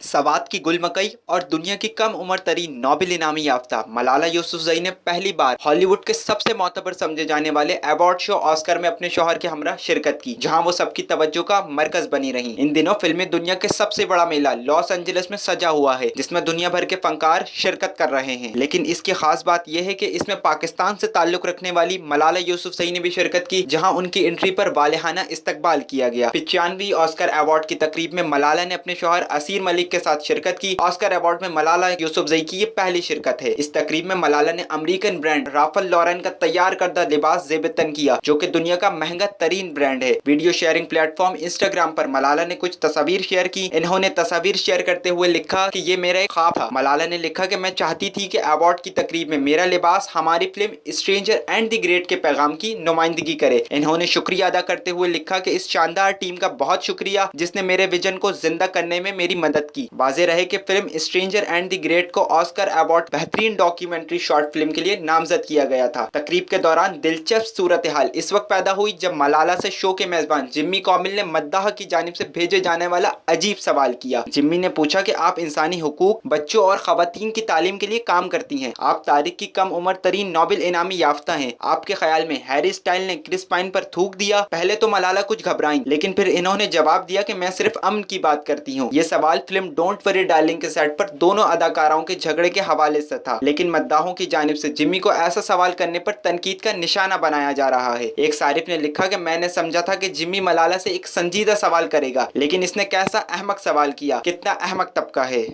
सवात की गुल मकई और दुनिया की कम उम्र तरीन नोबेल इनामी याफ्ता मलाला यूसुफजई ने पहली बार हॉलीवुड के सबसे मोतबर समझे जाने वाले अवार्ड शो ऑस्कर में अपने शौहर के हमरा शिरकत की, जहां वो सबकी तवज्जो का मरकज बनी रही। इन दिनों फिल्में दुनिया के सबसे बड़ा मेला लॉस एंजलिस में सजा हुआ है, जिसमें दुनिया भर के फनकार शिरकत कर रहे हैं। लेकिन इसकी खास बात यह है कि इसमें पाकिस्तान से ताल्लुक रखने वाली मलाला यूसुफजई ने भी शिरकत की, जहां उनकी एंट्री पर वालेहाना इस्तकबाल किया गया। 95वीं ऑस्कर अवार्ड की तकरीब में मलाला ने अपने शौहर असीर मलिक के साथ शिरकत की। ऑस्कर अवार्ड में मलाला यूसुफजई की ये पहली शिरकत है। इस तकरीब में मलाला ने अमेरिकन ब्रांड राफल लॉरेन का तैयार करदा लिबास ज़ेब-ए-तन किया, जो कि दुनिया का महंगा तरीन ब्रांड है। वीडियो शेयरिंग प्लेटफॉर्म इंस्टाग्राम पर मलाला ने कुछ तस्वीर शेयर की। इन्होंने तस्वीर शेयर करते हुए लिखा कि ये मेरा एक ख्वाब था। मलाला ने लिखा कि मैं चाहती थी कि अवार्ड की तकरीब में मेरा लिबास हमारी film stranger and the great के पैगाम की नुमाइंदगी करे। इन्होंने शुक्रिया अदा करते हुए लिखा कि इस शानदार टीम का बहुत शुक्रिया, जिसने मेरे विजन को जिंदा करने में मेरी मदद की। वाज़ेह रहे कि film stranger and the great को ऑस्कर अवार्ड बेहतरीन डॉक्यूमेंट्री शॉर्ट फिल्म के लिए नामजद किया गया था। तकरीब के दौरान दिलचस्प सूरत हाल इस वक्त पैदा हुई जब मलाला से शो के मेजबान जिम्मी कॉमिल ने मद्दाह की जानिब से भेजे जाने वाला अजीब सवाल किया। जिम्मी ने पूछा कि आप इंसानी हुकूक, बच्चों और खवातीन की तालीम के लिए काम करती हैं। आप तारीख की कम उम्र तरीन नोबेल इनामी याफ्ता हैं। आपके ख्याल में हैरी स्टाइल ने क्रिस पाइन पर थूक दिया? पहले तो मलाला कुछ घबराई, लेकिन फिर इन्होंने जवाब दिया कि मैं सिर्फ अमन की बात करती हूँ। ये सवाल फिल्म डोंट वरी डार्लिंग के सेट पर दोनों अदाकाराओं के झगड़े के हवाले से था, लेकिन मद्दाहों की जानिब से जिम्मी को ऐसा सवाल करने पर तनकीद का निशाना बनाया जा रहा है। एक सारिफ ने लिखा कि मैंने समझा था कि जिम्मी मलाला से एक संजीदा सवाल करेगा, लेकिन इसने कैसा अहमक सवाल किया। कितना अहमक तबका है।